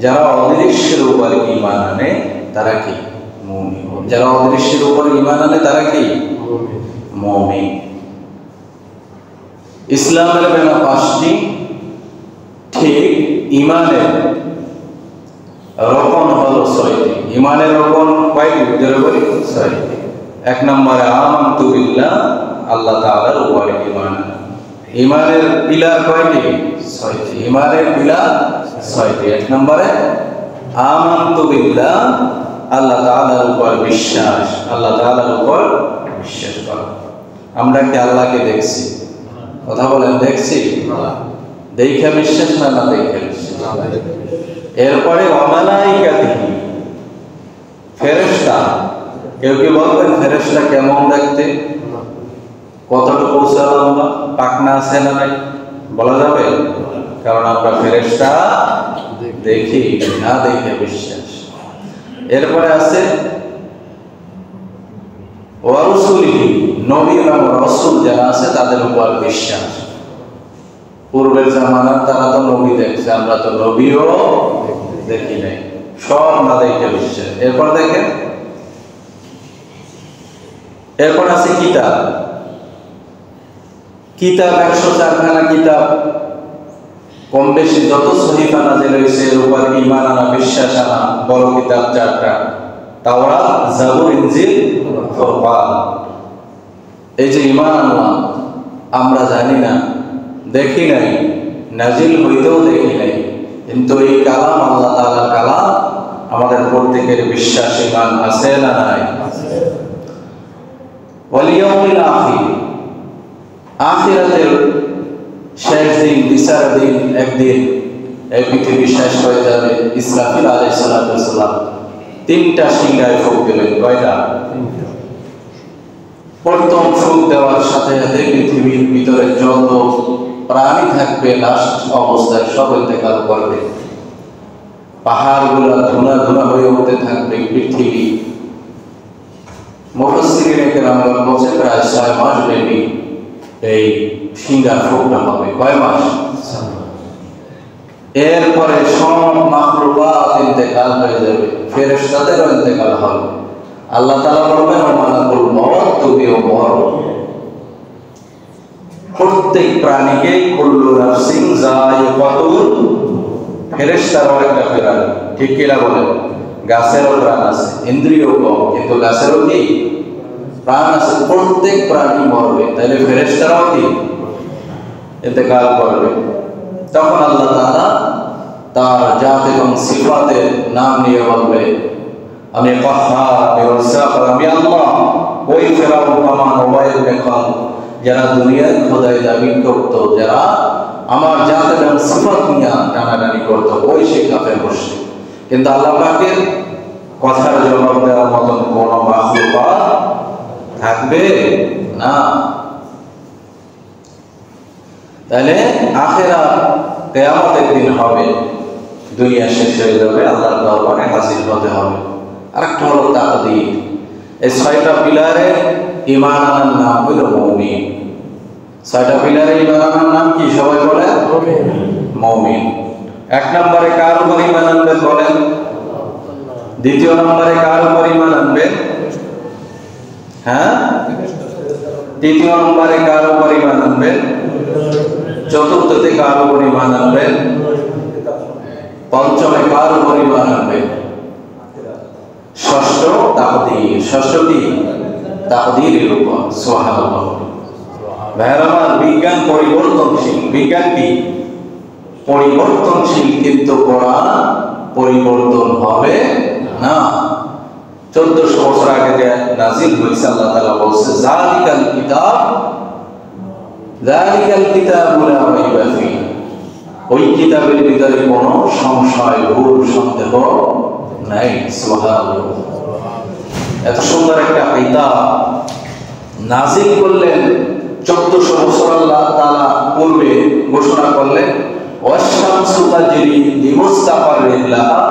যারা অদৃশ্যের উপর ঈমান আনে তারা কি মুমিন। যারা অদৃশ্যের উপর ঈমান আনে তারা কি মুমিন। ইসলামের বেনা পাঁচটি, ঠিক ঈমানের রকম হলো ছয়টি। ঈমানের রকম কয়টি? ছয়টি। এক নম্বরে আমানতু বিল্লাহ, আল্লাহ তাআলার উপর ঈমান। ঈমানের পিলার কয়টি? ছয়টি। ঈমানের পিলার ছয়টি। এক নম্বরে আমানতু বিল্লাহ, আল্লাহ তাআলার উপর বিশ্বাস। আল্লাহ তাআলার উপর বিশ্বাস করা। আমরা কি আল্লাহকে দেখছি? কথা বলেন, দেখছি? দেখা বিশ্বাস না দেখা বিশ্বাস? এরপরে ওয়ামালাইকাতিহি, ফেরেশতা। কেউ কি বলবেন ফেরেশতা কেমন দেখতে? কতটুকু লম্বা, পাখনা আছে না নাই? বলা যাবে? কারণ আমরা ফেরেশতা দেখি না, দেখে বিশ্বাস। এরপরে আছে ওয়া রাসূলিহি, নবী এবং রাসূল যারা আছে তাদের উপর বিশ্বাস। পূর্বের জামানার তারা তো নবী দেখছে, আমরা তো নবীও দেখি নাই, সব না দেখে বিশ্বাস। এরপর দেখেন, এরপর আছে কিতাব। কিতাব 104খানা কিতাব, কম বেশি যত সহিফা নাযিল হয়েছে এর উপর ঈমান আনা, বিশ্বাস আনা। বড় কিতাব 4টা, তাওরাত, জাবুর, ইনজিল, ফুরকান। এই যে ঈমান আনলাম, আমরা জানি না, দেখি নাই, নাজিল হইতেও দেখি নাই, কিন্তু এই কালাম আল্লাহ তাআলার কালাম, আমাদের প্রত্যেকের বিশ্বাস ঈমান আছে না নাই? ওয়াল ইয়াউমিল আখির, আখিরাতের শেষ দিন, বিচার দিন, একদিন এই পৃথিবী শেষ হয়ে যাবে। ইসরাফিল আলাইহিস সালাম 3টা সিংহায় ফুঁক দেবেন। কয়টা? প্রথম ফুঁক দেওয়ার সাথে সাথে পৃথিবীর ভিতরে যত প্রাণী থাকবে লাস্ট অবস্থায় সব ইন্তেকাল করবে। পাহাড়গুলো ধুনা ধুনা হয়ে উঠতে থাকবে। পৃথিবী, মুফাসসিরিনে কেরামগণ বলেন প্রায় 6 মাস ব্যাপী এই সিংহার ফুঁকটা হবে। কয় মাস? এরপরে সব মাখলুকাত ইন্তেকাল হয়ে যাবে, ফেরেশতাদেরও ইন্তেকাল হবে। আল্লাহ তাআলা বলবেন মালাকুল মউত, তুমিও মরো। প্রত্যেক প্রাণীকে কুল্লু নাফসিন যায়িকাতুল, ফেরেশতারও একটা প্রাণ, ঠিক কিনা বলেন? গাছেরও প্রাণ আছে, ইন্দ্রিয় কম, কিন্তু গাছেরও কি প্রাণ আছে। প্রত্যেক প্রাণী মরবে, তাহলে ফেরেশতারাও কি ইন্তেকাল করবে। তখন আল্লাহ তাআলা তার জাত এবং সিফাতের নাম নিয়ে বলবে, আমি কাহ্হার, আমি রাজ্জাক, আমি আল্লাহ। ওই ফেরাউন, হামান, উবাই ইবনে খালদ যারা দুনিয়ার খোদাই দাবি করত, যারা আমার জাত এবং সিফাত নিয়ে টানাটানি করত, ওই সে কাফের মুশরিক। কিন্তু আল্লাহ পাকের কথার জবাব দেওয়ার মতন কোন মাখলুকাত থাকবে না। তাহলে আখিরাত কিয়ামতের দিন হবে, দুনিয়া শেষ হয়ে যাবে, আল্লাহর দরবারে হাজির হতে হবে। আরেকটা হলো তাকদীর। এই 6টা পিলারে ঈমান আনার নাম হলো মুমিন। 6টা পিলারে ঈমান আনার নাম কি? সবাই বলে মুমিন। 1 নম্বরে কার উপর ঈমান আনবেন বলেন? দ্বিতীয় নম্বরে কার উপর ঈমান আনবেন? হ্যাঁ, তৃতীয় নম্বরে কার উপর ঈমান আনবেন? চতুর্থতে কার উপর ঈমান আনবেন? পঞ্চমে কার উপর ঈমান আনবেন? ষষ্ঠ তাকদীর। ষষ্ঠ কি? তাকদীরের উপর। সুবহানাল্লাহ। ভাইরা আমার, বিজ্ঞান পরিবর্তনশীল। বিজ্ঞান কি? পরিবর্তনশীল, কিন্তু কোরআন পরিবর্তন হবে না। 1400 বছর আগে যে নাজিল হয়েছে, আল্লাহ তাআলা বলছে যালিকাল কিতাবু লা রাইবা ফীহি, ওই কিতাবের ভিতরে কোনো সংশয়, ভুল, সন্দেহ নাই। সুবহানাল্লাহ। এত সুন্দর একটা কিতাব নাজিল করলেন 1400 বছর আল্লাহ তাআলা পূর্বে ঘোষণা করলেন ওয়াশ-শামসু তাজরি লিমুস্তাকাররিন লাহা,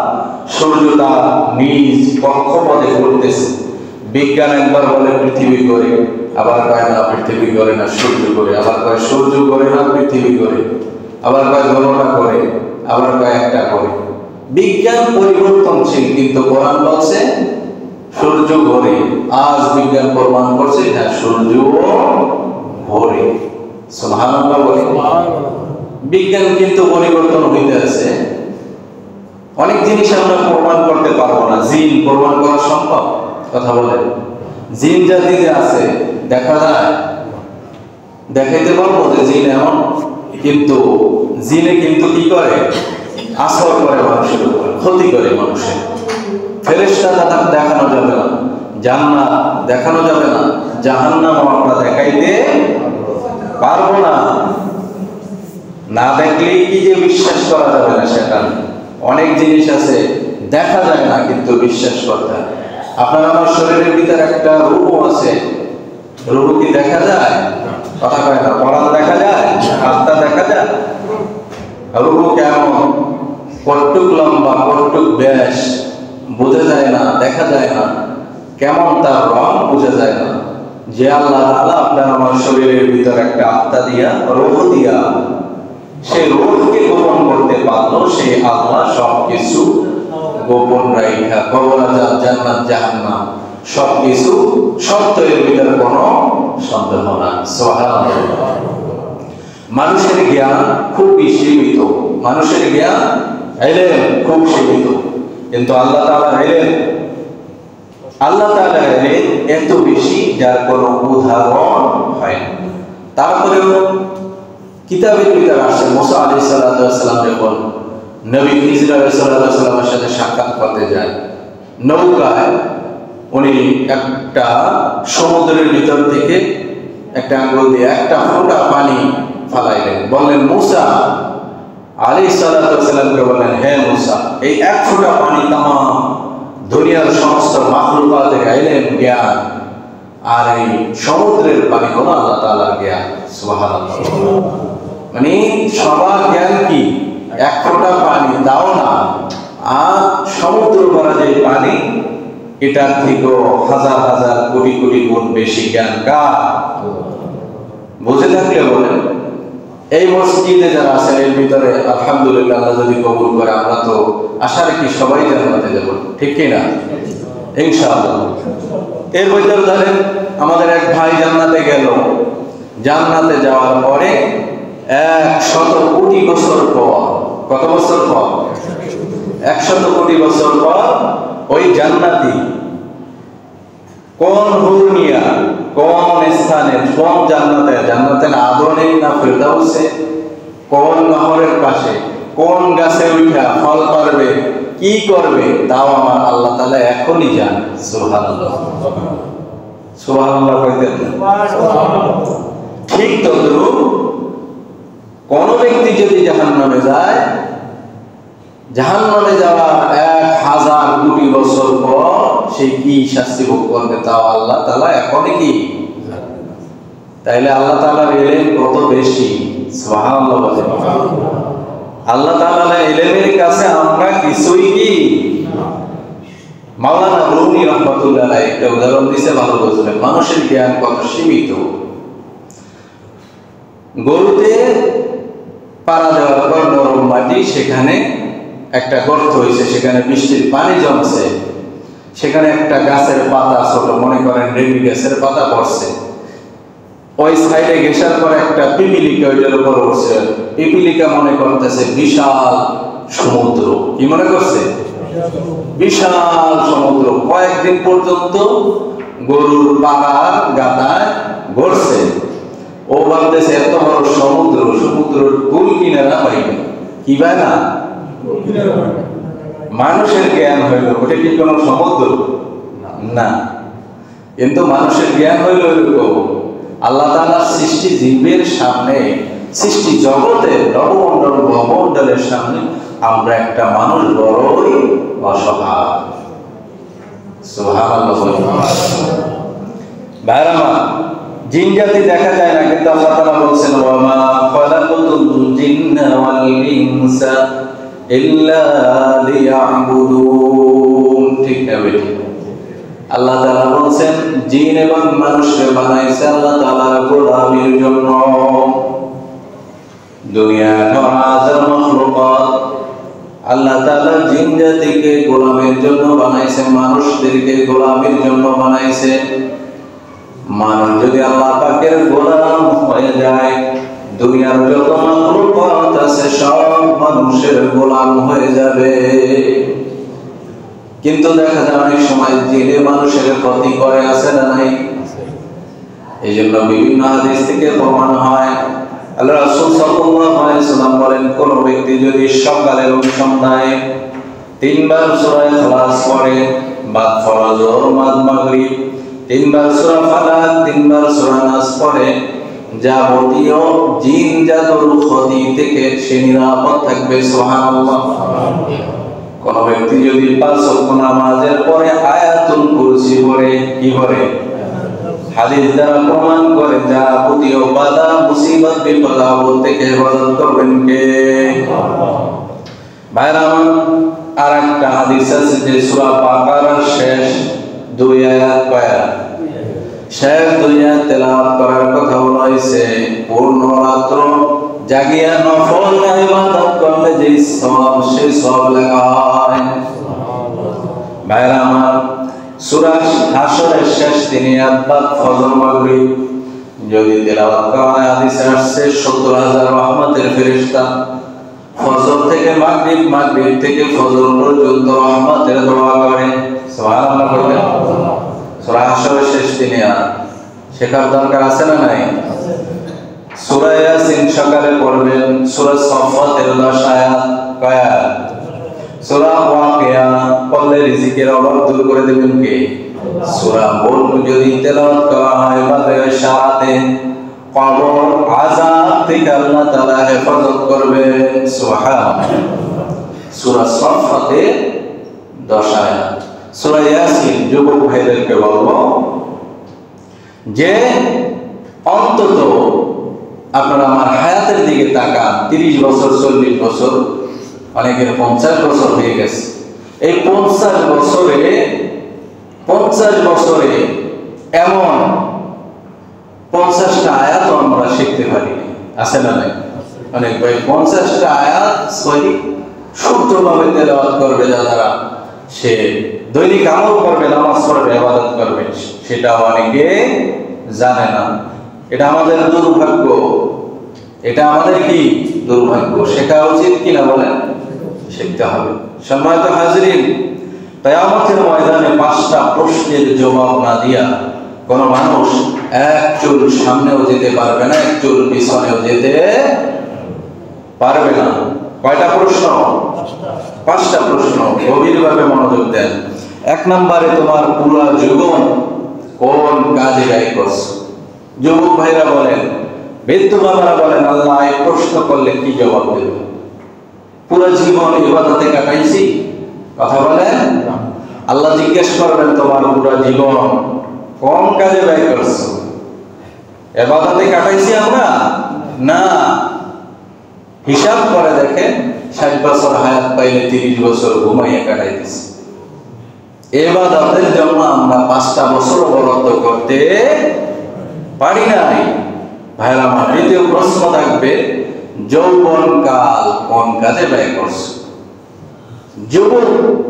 সূর্য তার নিজ কক্ষপথে ঘুরতেছে। বিজ্ঞান একবার বলে পৃথিবী ঘোরে, আবার কয় না পৃথিবী ঘোরে না, সূর্য ঘোরে, আবার কয় সূর্য ঘোরে না পৃথিবী ঘোরে, আবার কয় 12টা করে, আবার কয় 1টা করে। বিজ্ঞান পরিবর্তনশীল, কিন্তু কোরআন বলছে সূর্য ঘোরে। আজ বিজ্ঞান প্রমাণ করছে হ্যাঁ সূর্য ঘোরে। সুবহানাল্লাহ বলে। বিজ্ঞান কিন্তু পরিবর্তন হইতে আছে। অনেক জিনিস আমরা প্রমাণ করতে পারবো না। জিন প্রমাণ করা সম্ভব? কথা বলেন। জিন জাতি যে আছে দেখা যায়, দেখাইতে পারবো যে জিন এমন, কিন্তু জিনে কিন্তু কি করে? আসর করে মানুষের উপর, ক্ষতি করে মানুষের। ফেরেশতা দেখানো যাবে না, জান্নাত দেখানো যাবে না, জাহান্নাম আমরা দেখাইতে পারবো না। না দেখলেই কি যে বিশ্বাস করা যাবে না সেটা। অনেক জিনিস আছে দেখা যায় না কিন্তু বিশ্বাস করতে হয়। আপনার আমার শরীরের ভিতরে একটা রূহ আছে, রূহ কি দেখা যায়? কথা কয় না। পরাণ দেখা যায়, আত্মা দেখা যায়। রূহ কেমন, কতটুক লম্বা, কতটুক ব্যাস বোঝা যায় না, দেখা যায় না। কেমন তার রং বোঝা যায় না। যে আল্লাহ তাআলা আপনার আমার শরীরের ভিতরে একটা আত্মা দিয়া, রূহ দিয়া সেই রূহকে গোপন করতে পারলো, সেই আল্লাহ সবকিছু গোপন রাখা, কবর আযাব, জান্নাত, জাহান্নাম সবকিছু সত্য, এর ভিতরে কোনো সন্দেহ না। সুবহানাল্লাহ। মানুষের জ্ঞান খুব সীমিত, মানুষের জ্ঞান ইলম খুব সীমিত, কিন্তু আল্লাহ তাআলার ইলম, আল্লাহ তাআলার ইলম এত বেশি যার কোনো উদাহরণ হয় না। তারপরেও কিতাবের ভিতরে আসছে মুসা আলাইহিস সালাম যখন নবী খিজর আলাইহিস সালামের সাথে সাক্ষাৎ করতে যায়, নৌকায় উনি একটা সমুদ্রের ভিতর থেকে একটা আঙ্গুল দিয়ে একটা ফোঁটা পানি ফালাইলেন, বললেন মুসা আলাইহিস সালামকে বললেন, হে মুসা, এই এক ফোঁটা পানি তামাম দুনিয়ার সমস্ত মাখলুকাতের ইলম, জ্ঞান, আর এই সমুদ্রের পানি হলো আল্লাহ তাআলার জ্ঞান। সুবহানাল্লাহ। মানে সবার জ্ঞান কি? এক ফোঁটা পানি দাও না, আর সমুদ্র ভরা যে পানি, এটার থেকেও হাজার হাজার কোটি কোটি গুণ বেশি জ্ঞান কার? বুঝে থাকলে বলেন। এই মসজিদে যারা আছেন এর ভিতরে আলহামদুলিল্লাহ, আল্লাহ যদি কবুল করে আমরা তো আশা রাখি সবাই জান্নাতে যাব, ঠিক কি না? ইনশাআল্লাহ। এর ভিতরে ধরেন আমাদের এক ভাই জান্নাতে গেল, জান্নাতে যাওয়ার পরে 100 কোটি বছর পর, কত বছর পর? 100 কোটি বছর পর ওই জান্নাতি কোন হুর নিয়া, কোন স্থানে, কোন জান্নাতে, জান্নাতের আদরে না ফেরদাউসে, কোন নহরের পাশে, কোন গাছে উঠা ফল পারবে, কি করবে, তাও আমার আল্লাহ তাআলা এখনই জানে। সুবহানাল্লাহ। সুবহানাল্লাহ কইতেন। ঠিক তদ্রূপ কোন ব্যক্তি যদি জাহান্নামে যায়, জাহান্নামে যাওয়ার 1000 কোটি বছর পর সে কি শাস্তি ভোগ করবে, তাও আল্লাহ তাআলা এখনই কি। তাইলে আল্লাহ তাআলার ইলম কত বেশি। সুবহানাল্লাহ। আল্লাহ তাআলার ইলমের কাছে আমরা কিছুই কি। মাওলানা রুমি রাহমাতুল্লাহ আলাইহি একটা উদাহরণ দিয়েছে, ভালো বুঝলেন মানুষের জ্ঞান কত সীমিত। গরুতে পাড়া দেওয়ার পর নরম মাটি, সেখানে একটা গর্ত হয়েছে, সেখানে বৃষ্টির পানি জমছে, সেখানে একটা গাছের পাতা, ছোট মনে করেন রেবি গাছের পাতা পড়ছে, ওই সাইডে ঘেঁষার পর একটা পিপিলিকা ওইটার উপর উঠছে। পিপিলিকা মনে করতেছে বিশাল সমুদ্র। কি মনে করছে? বিশাল সমুদ্র। কয়েকদিন পর্যন্ত গরুর পাড়ার গাদায় ঘুরছে। ও ভাবতেছে এত বড় সমুদ্র, সমুদ্রের কুল কিনারা পাইবে, কি পায় না? মানুষের জ্ঞান হইল ওটা কি কোনো সমুদ্র না, কিন্তু মানুষের জ্ঞান হইল এরকম। আল্লাহ তাআলার সৃষ্টি জীবের সামনে, সৃষ্টি জগতের নবমণ্ডল ভবমণ্ডলের সামনে আমরা একটা মানুষ বড়ই অসহায়। সুবহানাল্লাহ। ভাইরা আমার, জিন জাতি দেখা যায় না, কিন্তু আল্লাহ তাআলা বলেন ওয়া মা খালাকাতুল জিন্না ওয়াল ইনসা ইল্লা লিয়াবুদুন। ঠিক না বেটি? আল্লাহ তাআলা বলেন জিন এবং মানুষকে বানাইছে আল্লাহ তাআলার গোলামির জন্য। দুনিয়া হাজার মাখলুকাত আল্লাহ তাআলা জিন জাতিকে গোলামের জন্য বানাইছে, মানুষদেরকে গোলামের জন্য বানাইছে। মানুষ যদি আল্লাহ পাকের গোলাম হয়ে যায়, দুনিয়ার যত মাখলুকাত আছে সব মানুষের গোলাম হয়ে যাবে। কিন্তু দেখা যায় অনেক সময় জিনে মানুষের ক্ষতি করে, আছে না নাই? এই জন্য বিভিন্ন হাদিস থেকে প্রমাণ হয়, আল্লাহ রাসূল সাল্লাল্লাহু আলাইহি ওয়াসাল্লাম বলেন, কোন ব্যক্তি যদি সকালে এবং সন্ধ্যায় 3 বার সূরা ইখলাস পড়ে, বাদ ফরজ মাদ মাগরিব 3 বার সূরা ফালাক 3 বার সূরা নাস পড়ে, যাবতীয় জিন জাদুর ক্ষতি থেকে সে নিরাপদ থাকবে। সুবহানাল্লাহ। কোন ব্যক্তি যদি 5 ওয়াক্ত নামাজের পরে আয়াতুল কুরসি পড়ে, কি করে? হাদিস দ্বারা প্রমাণ করে যাবতীয় বাধা মুসিবত বিপদ আপদ থেকে হেফাজত করবেন কে? ভাইরা আমার, আরেকটা হাদিস আছে যে সূরা বাকারার শেষ 2 আয়াত কয়া, শেষ 2 আয়াত তেলাওয়াত করার কথা বলা হয়েছে। পূর্ণ রাত্র জাগিয়া নফল ইবাদত করলে যে সওয়াব, সেই সওয়াব লেখা হয়। ভাইরা আমার, সূরা হাশরের শেষ 3 আয়াত বাদ ফজর মাগরিব যদি তেলাওয়াত করা হয়, হাদিসে আসছে 70,000 রহমতের ফেরেশতা ফজর থেকে মাগরিব, মাগরিব থেকে ফজর পর্যন্ত রহমতের দোয়া করে। সুবহানাল্লাহ বলেন। সূরা হাশরের শেষ 3 আয়াত শেখার দরকার আছে না নাই? সূরা ইয়াসিন সকালে পড়বেন, সূরা সাফফাতের 10 আয়াত কয়া, সূরা ওয়াকিয়া পড়লে রিজিকের অভাব দূর করে দেবেন কে? সূরা মুলক যদি তেলাওয়াত করা হয় বাদে সারাতে কবর আযাব থেকে আল্লাহ তাআলা হেফাজত করবে। সুবহানাল্লাহ। সূরা সাফফাতে 10 আয়াত। সূরা ইয়াসিন যুবক ভাইদেরকে বলবো যে অন্তত আপনারা আমার হায়াতের দিকে তাকান। 30 বছর, 40 বছর, অনেকের 50 বছর হয়ে গেছে। এই 50 বছরে এমন 50টা আয়াত আমরা শিখতে পারি, আছে না নাই? অনেক ভাই 50টা আয়াত সহি শুদ্ধভাবে তেলাওয়াত করবে যারা, সে দৈনিক আমল করবে, নামাজ পড়বে, ইবাদত করবে, সেটাও অনেকে জানে না। এটা আমাদের দুর্ভাগ্য, এটা আমাদের কি দুর্ভাগ্য। শেখা উচিত কিনা বলেন? শিখতে হবে। সম্মানিত হাজিরিন, কিয়ামতের ময়দানে 5টা প্রশ্নের জবাব না দিয়া কোন মানুষ এক চুল সামনেও যেতে পারবে না, এক চুল পিছনেও যেতে পারবে না। কয়টা প্রশ্ন? 5টা প্রশ্ন। গভীরভাবে মনোযোগ দেন। 1 নম্বরে তোমার পুরো জীবন কোন কাজে ব্যয় করছো? যুবক ভাইরা বলেন, বৃদ্ধ বাবারা বলেন, আল্লাহ এই প্রশ্ন করলে কি জবাব দেব? পুরো জীবন ইবাদতে কাটাইছি, কথা বলেন। আল্লাহ জিজ্ঞেস করবেন তোমার পুরো জীবন কোন কাজে ব্যয় করছো? ইবাদতে কাটাইছি আমরা? না। হিসাব করে দেখেন, 60 বছর হায়াত পাইলে 30 বছর ঘুমাইয়া কাটাই দিছি। ইবাদতের জন্য আমরা 5টা বছর বরাদ্দ করতে পারি নাই। ভাইরা আমার, দ্বিতীয় প্রশ্ন থাকবে যৌবনকাল কোন কাজে ব্যয় করছো? যুবক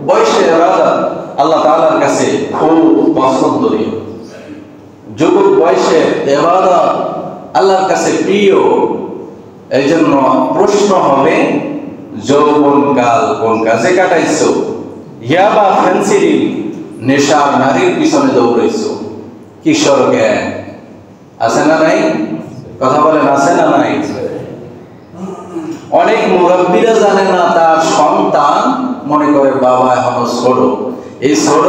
বয়সে ইবাদত আল্লাহ তাআলার কাছে খুব পছন্দনীয়। যুবক বয়সে ইবাদত আল্লাহর কাছে প্রিয়। এই জন্য প্রশ্ন হবে যৌবনকাল কোন কাজে কাটাইছো? ইয়াবা, ফেন্সিডিল, নেশার নারীর পিছনে দৌড়াইছো, কিশোর জ্ঞান, আছে না নাই? কথা বলেন, আছে না নাই? অনেক মুরব্বীরা জানে না তার সন্তান মনে করে বাবা এখনো ছোট, এই ছোট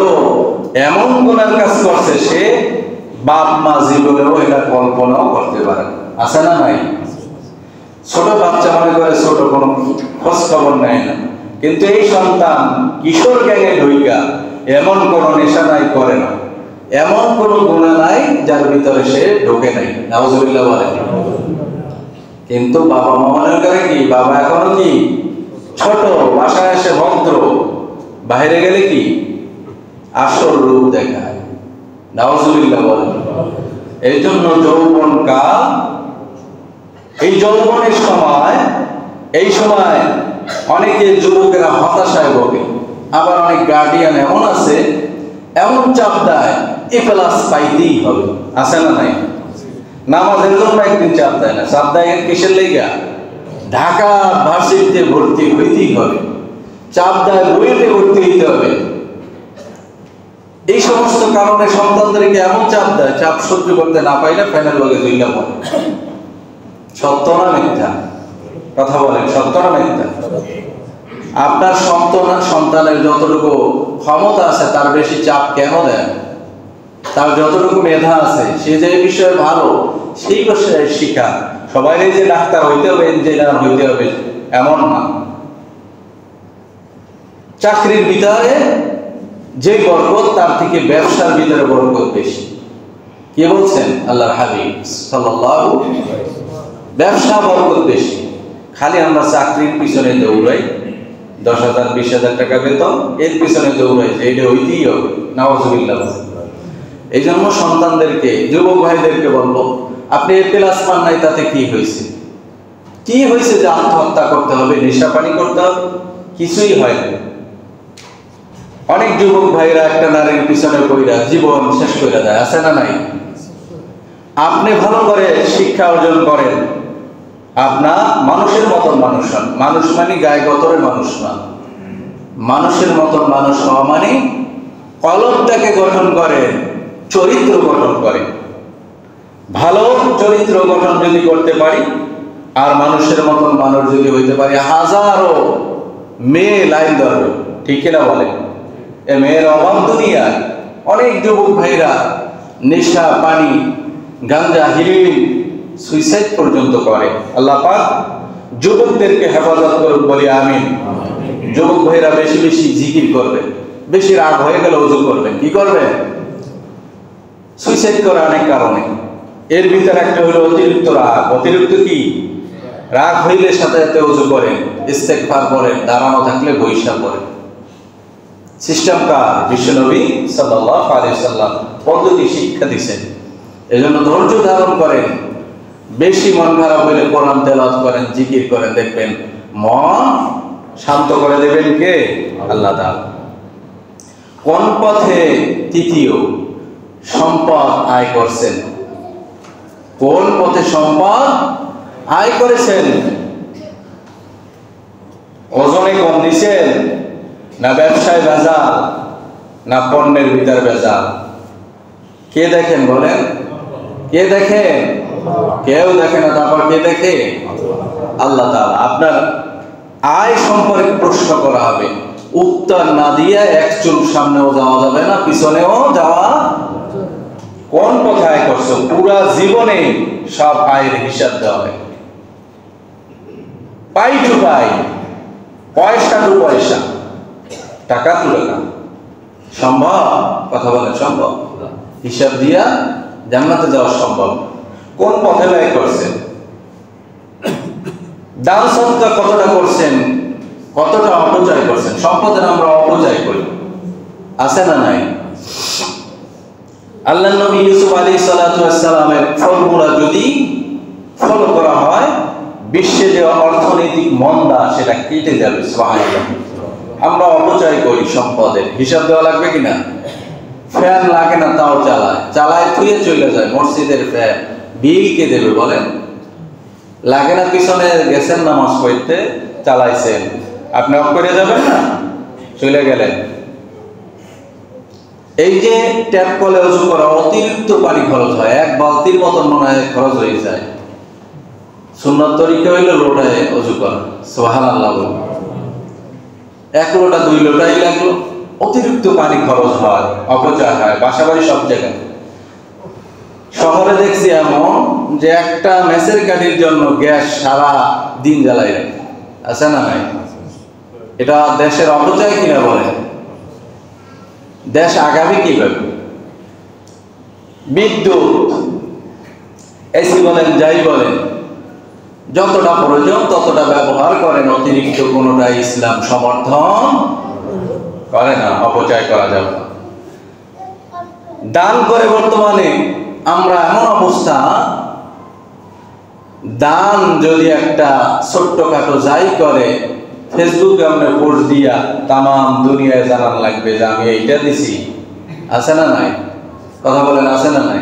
এমন গুনার কাজ করছে সে বাপ মা জীবনেও এটা কল্পনাও করতে পারে, আছে না নাই? ছোট বাচ্চা মনে করে ছোট, কোনো খোঁজ খবর নেয় না। কিন্তু এই সন্তান কিশোর গ্যাংয়ে ঢুইকা এমন কোন নেশা নাই, করে না, এমন কোন গুনাহ নাই যার ভিতরে সে ঢোকে নাই। নাউজুবিল্লাহ বলেন। কিন্তু বাবা মা মনে করে কি বাবা এখনো কি ছোট, বাসায় এসে ভদ্র, বাইরে গেলে কি আসল রূপ দেখায়। নাউজুবিল্লাহ বলেন। এই জন্য যৌবনকাল এই যৌবনের সময়, এই সময় অনেকে যুবকেরা হতাশায় ভোগে, আবার অনেক গার্ডিয়ান এমন আছে এমন চাপ দেয় এ প্লাস পাইতেই হবে, আছে না নাই? নামাজের জন্য একদিন চাপ দেয় না, চাপ দেয় কিসের লেগা? ঢাকা ভার্সিটিতে ভর্তি হইতেই হবে, চাপ দেয় বইতে ভর্তি হইতে হবে। এই সমস্ত কারণে সন্তানদেরকে এমন চাপ দেয়, চাপ সহ্য করতে না পাইলে ফ্যানের লগে জইলা পড়ে। সত্য না মিথ্যা? কথা বলেন, সত্য না মিথ্যা? আপনার সন্তানের যতটুকু ক্ষমতা আছে তার বেশি চাপ কেন দেন? তার যতটুকু মেধা আছে, সে যে বিষয়ে ভালো সেই বিষয়ে শিখা। সবাই যে ডাক্তার হইতে হবে, ইঞ্জিনিয়ার হইতে হবে এমন না। চাকরির ভিতরে যে বরকত তার থেকে ব্যবসার ভিতরে বরকত বেশি। কে বলছেন? আল্লাহর হাবিব সাল্লাল্লাহু আলাইহি ওয়াসাল্লাম। ব্যবসা বরকত বেশি। খালি আমরা চাকরির পিছনে দৌড়াই, 10,000 20,000 টাকা বেতন, এর পিছনে দৌড়াই, এইটা হইতেই হবে, নাউযুবিল্লাহ। এই জন্য সন্তানদেরকে, যুবক ভাইদেরকে বলবো, আপনি এ প্লাস পান নাই তাতে কি হয়েছে? কি হয়েছে যে আত্মহত্যা করতে হবে, নেশা পানি করতে হবে? কিছুই হয় না। অনেক যুবক ভাইরা একটা নারীর পিছনে পড়া জীবন শেষ করে দেয়, আছে না নাই? আপনি ভালো করে শিক্ষা অর্জন করেন, আপনার মানুষের মতন মানুষ হন। মানুষ মানে গায়ে গতরে মানুষ না, মানুষের মতন মানুষ হওয়া মানে কলবটাকে গঠন করে, চরিত্র গঠন করে। ভালো চরিত্র গঠন যদি করতে পারি আর মানুষের মতন মানুষ যদি হইতে পারি, হাজারো মেয়ে লাইন ধরবে, ঠিক কিনা বলে? এ মেয়ের অভাব দুনিয়ায়। অনেক যুবক ভাইরা নেশা পানি, গাঞ্জা, হিরোইন, সুইসাইড পর্যন্ত করে। আল্লাহ পাক যুবকদেরকে হেফাজত করুন, বলি আমিন। যুবক ভাইরা বেশি বেশি জিকির করবেন, বেশি রাগ হয়ে গেলে ওযু করবেন। কি করবেন? সুইসাইড করে অনেক কারণে, এর ভিতরে একটা হলো অতিরিক্ত রাগ। অতিরিক্ত কি? রাগ হইলে সাথে সাথে ওযু করেন, ইস্তেগফার করেন, দাঁড়ানো থাকলে বৈশা করেন। সিস্টেম কার? বিশ্বনবী সাল্লাল্লাহু আলাইহি ওয়াসাল্লাম পদ্ধতি শিক্ষা দিয়েছেন। এজন্য ধৈর্য ধারণ করেন, বেশি মন খারাপ হইলে কোরআন তেলাওয়াত করেন, জিকির করেন, দেখবেন মন শান্ত করে দেবেন কে? আল্লাহ তাআলা। কোন পথে? তৃতীয়, সম্পদ আয় করছেন। কোন পথে সম্পদ আয় করেছেন? ওজনে কম দিছেন, না ব্যবসায় ভেজাল, না পণ্যের ভিতর ভেজাল? কে দেখেন বলেন? কে দেখেন? কেউ দেখে না। তারপর কে দেখে? আল্লাহ তাআলা। আপনার আয় সম্পর্কে প্রশ্ন করা হবে, উত্তর না দিয়ে এক চুল সামনেও যাওয়া যাবে না, পিছনেও যাওয়া। কোন পথে আয় করছো? পুরা জীবনে সব আয়ের হিসাব দেওয়া হবে, পাই টু পাই, পয়সা টু পয়সা, টাকা টু টাকা। সম্ভব? কথা বলেন, সম্ভব? হিসাব দিয়া জান্নাতে যাওয়া সম্ভব। কোন পথে ব্যয় করছেন? দান সদকা কতটা করছেন, কতটা অপচয় করছেন? সম্পদের আমরা অপচয় করি, আছে না নাই? আল্লাহর নবী ইউসুফ আলাইহিস সালাতু ওয়াস সালামের ফর্মুলা যদি ফলো করা হয়, বিশ্বে যে অর্থনৈতিক মন্দা সেটা কেটে যাবে। সুবহানাল্লাহ। আমরা অপচয় করি সম্পদের, হিসাব দেওয়া লাগবে কিনা? ফ্যান লাগে না তাও চালায় থুয়ে চলে যায়। মসজিদের ফ্যান বিল কে দেবে বলেন? লাগে না, পিছনে গেছেন নামাজ পড়তে, চালাইছেন, আপনি অফ করে যাবেন না, চলে গেলেন। এই যে ট্যাপ কলে ওযু করা, অতিরিক্ত পানি খরচ হয়, এক বালতির মতন মনে হয় খরচ হয়ে যায়। সুন্নাত তরিকা হইল লোটায় ওযু করা। সুবহানাল্লাহ। 1 লোটা 2 লোটাই লাগলো, অতিরিক্ত পানি খরচ হয়, অপচয় হয় বাসাবাড়ি সব জায়গায়। শহরে দেখছি এমন যে একটা মেসের কাঠির জন্য গ্যাস সারা দিন জ্বালাই রাখে, আছে না নাই? এটা দেশের অপচয় কিনা বলেন? দেশ আগামী কিভাবে? বিদ্যুৎ, এসি বলেন, যাই বলেন, যতটা প্রয়োজন ততটা ব্যবহার করেন, অতিরিক্ত কোনোটা ইসলাম সমর্থন করে না। অপচয় করা যাবে না। দান করে বর্তমানে আমরা এমন অবস্থা, দান যদি একটা ছোট্টখাটো যাই করে ফেসবুকে আমরা পোস্ট দিয়া তাম দুনিয়ায় জানার লাগবে যে আমি এইটা দিছি, আছে না নাই? কথা বলেন, আছে না নাই?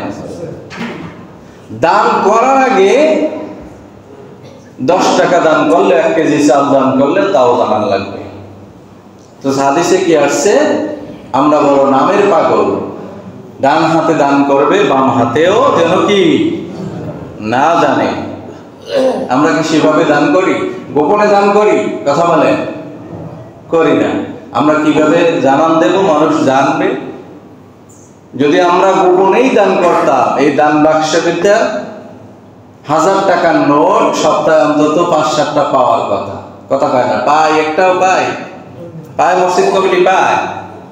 দান করার আগে 10 টাকা দান করলে, 1 কেজি চাল দান করলে তাও জানার লাগবে। তো হাদিসে কি আসছে? আমরা বড় নামের পাগল, ডান হাতে দান করবে, বাম হাতেও যেন কি না জানে। আমরা কি সেভাবে দান করি? গোপনে দান করি? কথা বলেন, করি না। আমরা কিভাবে জানান দেব মানুষ জানবে? যদি আমরা গোপনেই দান করতাম, এই দান বাক্সটা 1000 টাকার নোট সপ্তাহে অন্তত 5-7টা পাওয়ার কথা। কথা কয় না? পায়, একটাও পায়? পায় মসজিদ কমিটি পায়?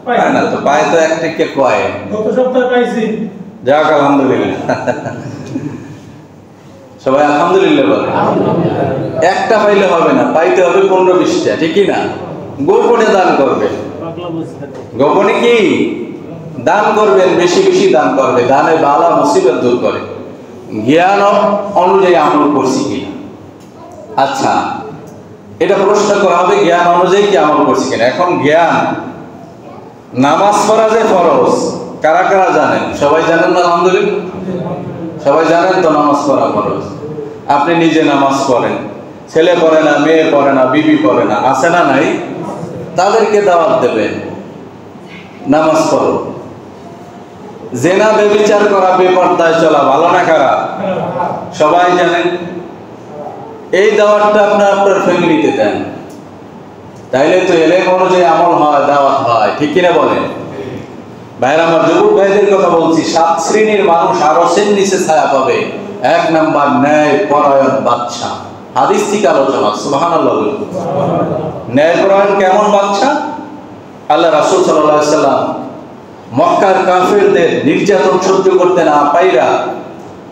পায় না তো, পায় তো একটা কে কয়, গত সপ্তাহে পাইছি। যাক আলহামদুলিল্লাহ, সবাই আলহামদুলিল্লাহ বলে। একটা পাইলে হবে না, পাইতে হবে 15-20টা, ঠিকই না? গোপনে দান করবে। গোপনে কি দান করবেন? বেশি বেশি দান করবে। দানে বালা মুসিবত দূর করে। জ্ঞান অনুযায়ী আমল করছি কিনা। আচ্ছা, এটা প্রশ্ন করা হবে জ্ঞান অনুযায়ী কি আমল করছি কিনা। এখন জ্ঞান, নামাজ পড়া যে ফরজ, কারা কারা জানেন? সবাই জানেন না? আলহামদুলিল্লাহ, সবাই জানেন তো নামাজ পড়া ফরজ। আপনি নিজে নামাজ পড়েন, ছেলে পড়ে না, মেয়ে পড়ে না, বিবি পড়ে না, আছে না নাই? তাদেরকে দাওয়াত দেবেন, নামাজ পড়ো। জেনা বেবিচার করা, বেপরদায় চলা ভালো না খারাপ? সবাই জানেন। এই দাওয়াতটা আপনার ফ্যামিলিতে দেন, তাইলে তো এলেম অনুযায়ী আমল হয়, দাওয়াত হয়, ঠিক কিনা বলেন? ভাইরা আমার, যুবক ভাইদের কথা বলছি। 7 শ্রেণীর মানুষ আরশের নিচে ছায়া পাবে। 1 নাম্বার, ন্যায় পরায়ণ বাদশা। হাদিস থেকে আলোচনা, সুবহানাল্লাহ বলুন। ন্যায় পরায়ণ কেমন বাদশা? আল্লাহ রাসূল সাল্লাল্লাহু আলাইহি সাল্লাম মক্কার কাফেরদের নির্যাতন সহ্য করতে না পাইরা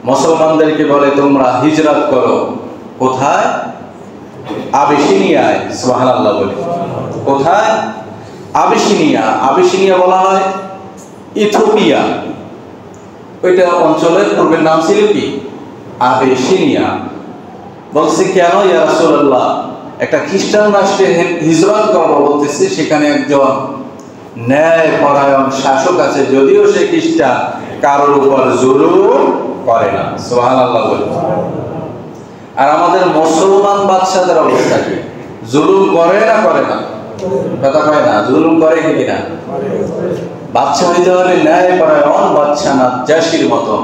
মুসলমানদেরকে বলে, তোমরা হিজরত করো। কোথায়? আবিসিনিয়ায়। সুবহানাল্লাহ বলি। কোথায়? আবিসিনিয়া। আবিসিনিয়া বলা হয় ইথিওপিয়া। ওইটা অঞ্চলের পূর্বের নাম ছিল কি? আবিসিনিয়া। বলছে কেন ইয়া রাসূলুল্লাহ? একটা খ্রিস্টান রাষ্ট্রে হিজরত করবো বলতেছে, সেখানে একজন ন্যায় পরায়ণ শাসক আছে, যদিও সে খ্রিস্টান, কারোর উপর জুলুম করে না। সুবহানাল্লাহ বলি। আর আমাদের মুসলমান বাদশাদের অবস্থা কি? জুলুম করে না করে না? কথা কয় না? জুলুম করে কি কিনা? বাদশা হইতে হলে ন্যায় পরায়ণ বাদশা নাজ্জাশীর মতো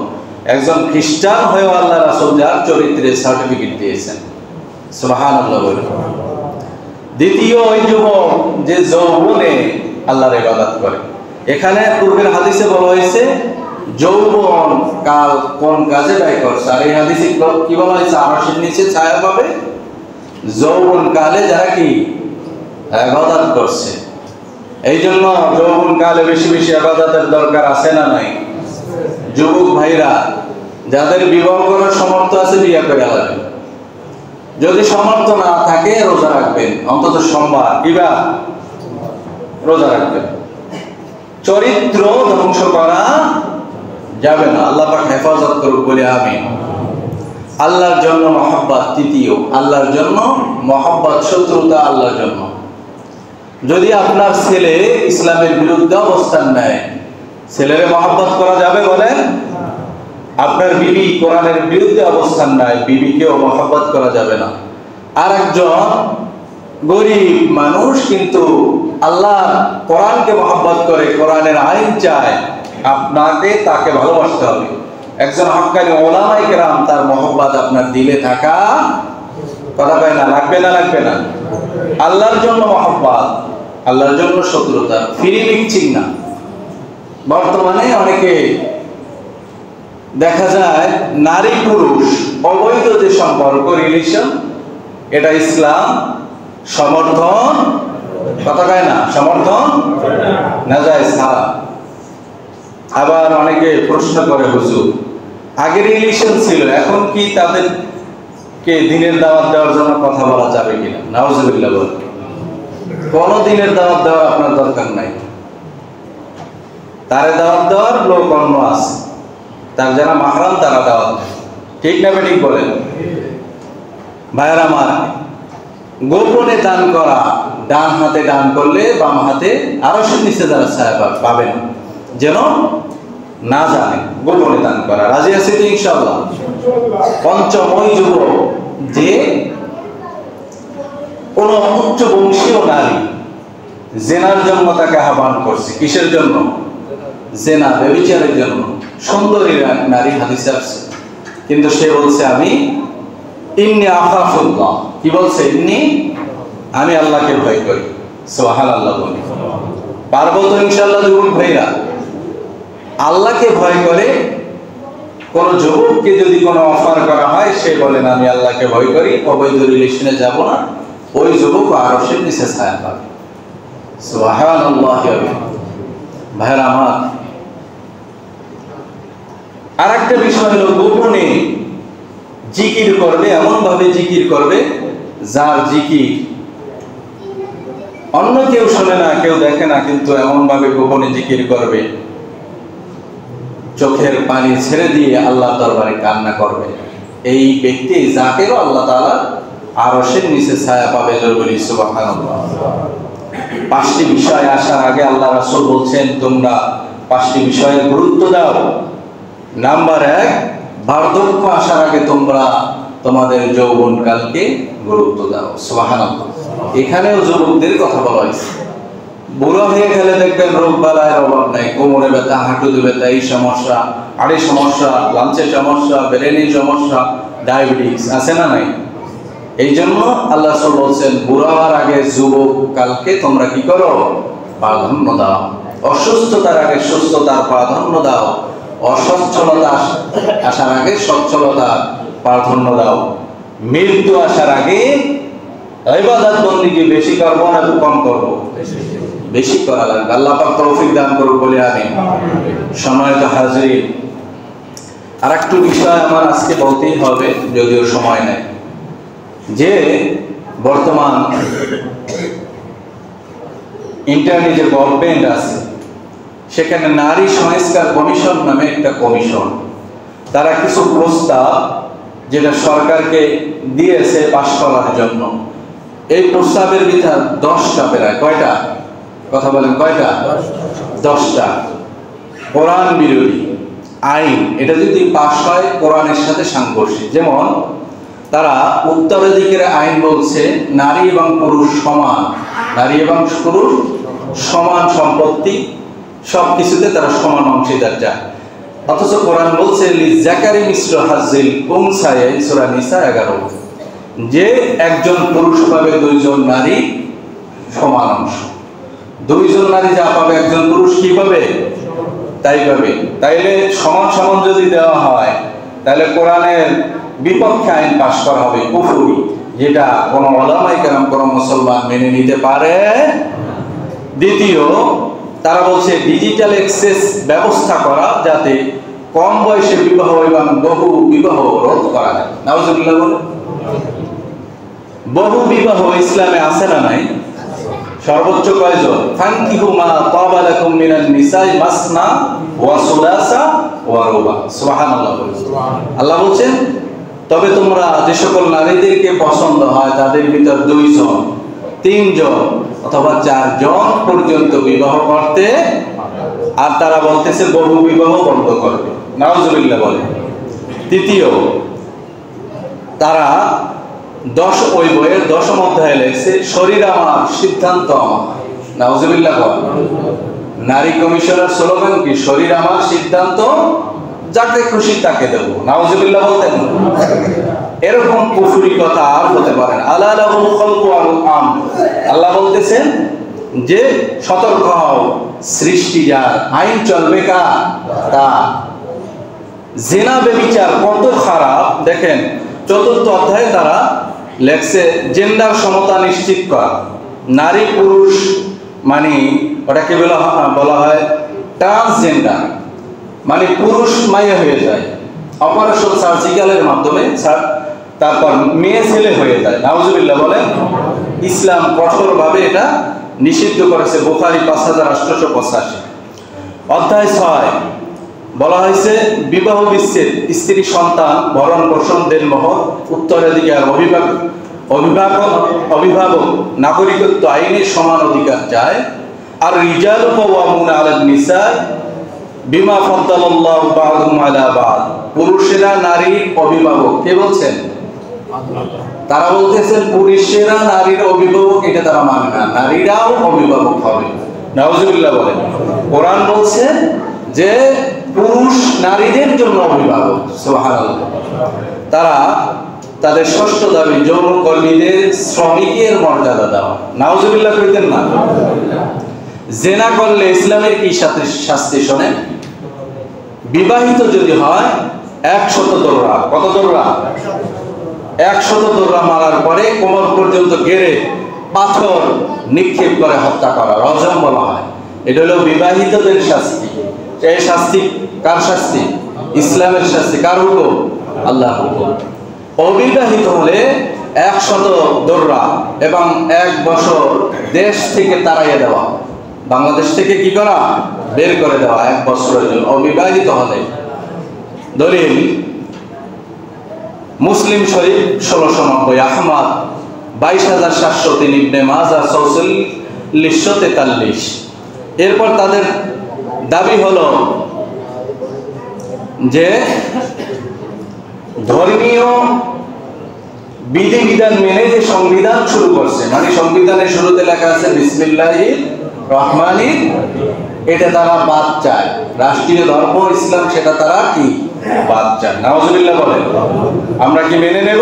একজন খ্রিস্টান হয়েও আল্লাহ রাসূল যার চরিত্রের সার্টিফিকেট দিয়েছেন। সুবহানাল্লাহ বলি। দ্বিতীয়, ওই যুবক যে যৌবনে আল্লাহর ইবাদত করে। এখানে পূর্বের হাদিসে বলা হয়েছে যৌবন কাল কোন কাজে ব্যয় করছে, আর এই হাদিসে কি বলা হয়েছে? আরশের নিচে ছায়া পাবে যৌবন কালে যারা কি ইবাদত করছে। এই জন্য যৌবন কালে বেশি বেশি ইবাদতের দরকার, আছে না নাই? যুবক ভাইরা, যাদের বিবাহ করার সামর্থ্য আছে বিয়ে করে আলাবেন। যদি সামর্থ্য না থাকে রোজা রাখবেন, অন্তত সোমবার কিবা রোজা রাখবেন। চরিত্র ধ্বংস করা যাবে না। আল্লাহ পাক হেফাজত করুক বলে আমিন। আল্লাহর জন্য মহব্বত। তৃতীয়, আল্লাহর জন্য মহব্বত, শত্রুতা আল্লাহর জন্য। যদি আপনার ছেলে ইসলামের বিরুদ্ধে অবস্থান নেয়, ছেলের মহব্বত করা যাবে বলেন? আপনার বিবি কোরআনের বিরুদ্ধে অবস্থান নেয়, বিবিকেও মহব্বত করা যাবে না। আর একজন গরিব মানুষ কিন্তু আল্লাহ কোরআনকে মহব্বত করে, কোরআনের আইন চায়, আপনাকে তাকে ভালোবাসতে হবে। একজন হক্কানি ওলামায়ে কেরাম, তার মহব্বত আপনার দিলে থাকা, কথা কয় না? লাগবে না? লাগবে না? আল্লাহর জন্য মহব্বত, আল্লাহর জন্য শত্রুতা, ফ্রি মিক্সিং না। বর্তমানে অনেকে দেখা যায় নারী পুরুষ অবৈধ যে সম্পর্ক, রিলেশন, এটা ইসলাম সমর্থন, কথা কয় না? সমর্থন না, যায় সারা। আবার অনেকে প্রশ্ন করে, হুজুর আগে রিলেশন ছিল, এখন কি তাদেরকে দিনের দাওয়াত দেওয়ার জন্য কথা বলা যাবে কিনা? নাউজুবিল্লাহ বল। কোন দিনের দাওয়াত দেওয়ার আপনার দরকার নাই। তারে দাওয়াত দেওয়ার লোক অন্য আছে, তার যারা মাহরাম তারা দাওয়াত, ঠিক না? ঠিক বলেন। ভাইয়ের আমার, গোপনে দান করা, ডান হাতে দান করলে বাম হাতে আরশের নিচে যারা ছায়া পাবেন, যেন না জানে, গোপনে দান করা। রাজি আছি তো ইনশাআল্লাহ? পঞ্চম, ওই যুবক যে কোন উচ্চ বংশীয় নারী জেনার জন্য তাকে আহ্বান করছে। কিসের জন্য? জেনা, ব্যভিচারের জন্য। সুন্দরী নারী হাদিসে আছে, কিন্তু সে বলছে আমি ইন্নী আখাফুল্লাহ। কি বলছে? ইন্নী, আমি আল্লাহকে ভয় করি। সুবহানাল্লাহ বলি। পারবো তো ইনশাআল্লাহ যুবক ভাইরা? আল্লাহকে ভয় করে কোন যুবককে যদি কোনো অফার করা হয়, সে বলেন আমি আল্লাহকে ভয় করি, অবৈধ রিলেশনে যাব না, ওই যুবক আরশের নিচে ছায়া পাবে। সুবহানাল্লাহ। ভাইরা আমার, আর একটা বিষয় হলো গোপনে জিকির করবে, এমন ভাবে জিকির করবে যার জিকির অন্য কেউ শোনে না, কেউ দেখে না, কিন্তু এমন ভাবে গোপনে জিকির করবে, চোখের পানি ছেড়ে দিয়ে আল্লাহ দরবারে কান্না করবে। এই ব্যক্তি যাকেও আল্লাহ তাআলা আরশের নিচে ছায়া পাবে। বলি সুবহানাল্লাহ। 5টি বিষয় আসার আগে আল্লাহ রাসূল বলছেন, তোমরা 5টি বিষয়ের গুরুত্ব দাও। নাম্বার 1, বার্ধক্য আসার আগে তোমরা তোমাদের যৌবনকালকে গুরুত্ব দাও। সুবহানাল্লাহ। এখানেও যুবকদের কথা বলা হয়েছে। বুড়ো হয়ে গেলে দেখবেন রোগ বালায়ের অভাব নাই, কোমরে ব্যথা, হাঁটুতে ব্যথা, এই সমস্যা, আড়ে সমস্যা, লাঞ্চের সমস্যা, ব্রেনের সমস্যা, ডায়াবেটিস আছে না নাই? এই জন্য আল্লাহ রাসূল বলছেন, বুড়ো হওয়ার আগে যুবক কালকে তোমরা কি করো? প্রাধান্য দাও। অসুস্থতার আগে সুস্থতার প্রাধান্য দাও। অসচ্ছলতা আসার আগে সচ্ছলতার প্রাধান্য দাও। মৃত্যু আসার আগে ইবাদত বন্দেগী বেশি করবো না কম করবো? বেশি করা লাগবে। আল্লাহ পাক তৌফিক দান করুক বলে আমিন। সম্মানিত হাজিরিন, আর একটু বিষয় আমার আজকে বলতেই হবে, যদিও সময় নেই, যে বর্তমান ইন্টারনেট যে গভর্নমেন্ট আছে, সেখানে নারী সংস্কার কমিশন নামে একটা কমিশন, তারা কিছু প্রস্তাব যেটা সরকারকে দিয়েছে পাশ করার জন্য। এই প্রস্তাবের ভিতর 10টা, প্রায় কয়টা? কথা বলেন, কয়টা? 10টা কোরআন বিরোধী আইন। এটা যদি পাশ হয় কোরআনের সাথে সাংঘর্ষিক। যেমন তারা উত্তরাধিকারের আইন বলছে নারী এবং পুরুষ সমান, নারী এবং পুরুষ সমান সম্পত্তি, সবকিছুতে তারা সমান অংশীদার চায়। অথচ কোরআন বলছে লিযাকারি মিসলু হাজ্জিল উনসায়াইন, সূরা নিসা 11, যে একজন পুরুষ পাবে 2জন নারী সমান অংশ। 2জন নারী যা পাবে একজন পুরুষ কি পাবে? তাই পাবে। তাইলে সমান সমান যদি দেওয়া হয়, তাহলে কোরআনের বিপক্ষে আইন পাশ করা হবে, কুফরি, যেটা কোন উলামায়ে কেরাম, কোন মুসলমান মেনে নিতে পারে। দ্বিতীয়, তারা বলছে ডিজিটাল অ্যাক্সেস ব্যবস্থা করা, যাতে কম বয়সে বিবাহ এবং বহু বিবাহ রোধ করা যায়। নাউজুবিল্লাহ বলে। বহু বিবাহ ইসলামে আছে না নাই? সর্বোচ্চ কয়জন? ফানকিহু মা তাবা লাকুম মিনান নিসাই মাসনা ওয়া সুলাসা ওয়া রুবা। সুবহানাল্লাহ। আল্লাহ বলেন, তবে তোমরা যে সকল নারীদেরকে পছন্দ হয় তাদের ভিতর 2জন, 3জন অথবা 4জন পর্যন্ত বিবাহ করতে। আর তারা বলতেছে বহু বিবাহ বন্ধ করবে। নাউজুবিল্লাহ বলে। তৃতীয়, তারা ওই বইয়ের 10ম অধ্যায়ে লেখছে শরীর আমার, সিদ্ধান্ত আমার। নাউজুবিল্লাহ বলে। নারী কমিশনের স্লোগান কি? শরীর আমার, সিদ্ধান্ত যাকে খুশি তাকে দেব। নাউজুবিল্লাহ বলতেন। এরকম কুফরি কথা আর হতে পারে না। আলা লাহুল খালকু ওয়াল আমর। আল্লাহ বলতেছেন যে সতর্ক হও, সৃষ্টি যার, আইন চলবে কার? তার। জিনা ব্যভিচার কত খারাপ দেখেন। 4র্থ অধ্যায়ে তারা লেখছে জেন্ডার সমতা নিশ্চিত করা। নারী পুরুষ মানে ওটাকে বলা হয় ট্রান্সজেন্ডার, মানে পুরুষ মাইয়া হয়ে যায়, অপারেশন সার্জিক্যালের মাধ্যমে তারপর মেয়ে ছেলে হয়ে যায়। নাউজুবিল্লাহ বলেন। ইসলাম কঠোরভাবে এটা নিষিদ্ধ করেছে। বুখারী 5885। অধ্যায় 6, বলা হয়েছে বিবাহ বিচ্ছেদ, স্ত্রী সন্তান ভরণ পোষণ দেনমোহর উত্তরাধিকার অভিভাবক নাগরিকত্ব আইনের সমান অধিকার চায়। আর রিজালু কাওয়ামুনা আলান নিসা বিমা ফাদ্দালাল্লাহু বা'দাহুম আলা বা'দ, পুরুষেরা নারীর অভিভাবক। কে বলছেন? তারা বলতেছেন পুরুষেরা নারীর অভিভাবক, এটা তারা মানে না, নারীরাও অভিভাবক হবে। নাউজুবিল্লাহ বলেন। কোরআন বলছে যে পুরুষ নারীদের জন্য অভিভাবক। সুবহানাল্লাহ। তারা তাদের ষষ্ঠ দাবি যৌনকর্মীদের শ্রমিকের মর্যাদা দেওয়া। নাউজুবিল্লাহ কইতেন না? জেনা করলে ইসলামের কি শাস্তি শোনেন? বিবাহিত যদি হয় 100 দোররা, কত দোররা? 100 দোররা মারার পরে কোমর পর্যন্ত গেড়ে পাথর নিক্ষেপ করে হত্যা করা, রজম বলা হয়। এটা হলো বিবাহিতদের শাস্তি। এই শাস্তি কার শাস্তি? ইসলামের শাস্তি। কার হুকুম? আল্লাহর হুকুম। অবিবাহিত হলে 100 দোররা এবং 1 বছর দেশ থেকে তাড়াইয়ে দেওয়া, বাংলাদেশ থেকে কি করা? বের করে দেওয়া 1 বছরের জন্য অবিবাহিত হলে। দলিল মুসলিম শরীফ 1690, আহমদ 22703, ইবনে মাজাহ 4443। এরপর তাদের দাবি হলো যে ধর্মীয় বিধিবিধান মেনে যে সংবিধান শুরু করছে, মানে সংবিধানের শুরুতে লেখা আছে বিসমিল্লাহির রহমানির, এটা তারা বাদ চায়। রাষ্ট্রীয় ধর্ম ইসলাম সেটা তারা কি বাদ চায়। নাউজুবিল্লাহ বলেন। আমরা কি মেনে নেব?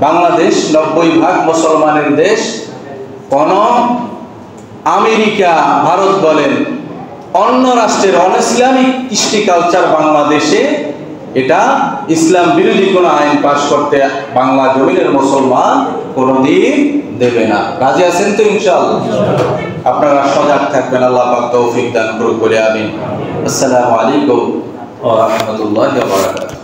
বাংলাদেশ 90% মুসলমানের দেশ। কোন আমেরিকা, ভারত বলেন, অন্য রাষ্ট্রের অন ইসলামিক কৃষ্টি কালচার বাংলাদেশে এটা ইসলাম বিরোধী কোন আইন পাশ করতে বাংলা জমিনের মুসলমান কোনদিন দেবে না। রাজি আছেন তো? ইনশাআল্লাহ। আপনারা সজাগ থাকবেন। আল্লাহ পাক তৌফিক দান করুন বলে আমিন। আসসালামু আলাইকুম ওয়া রাহমাতুল্লাহি ওয়া বারাকাতুহু।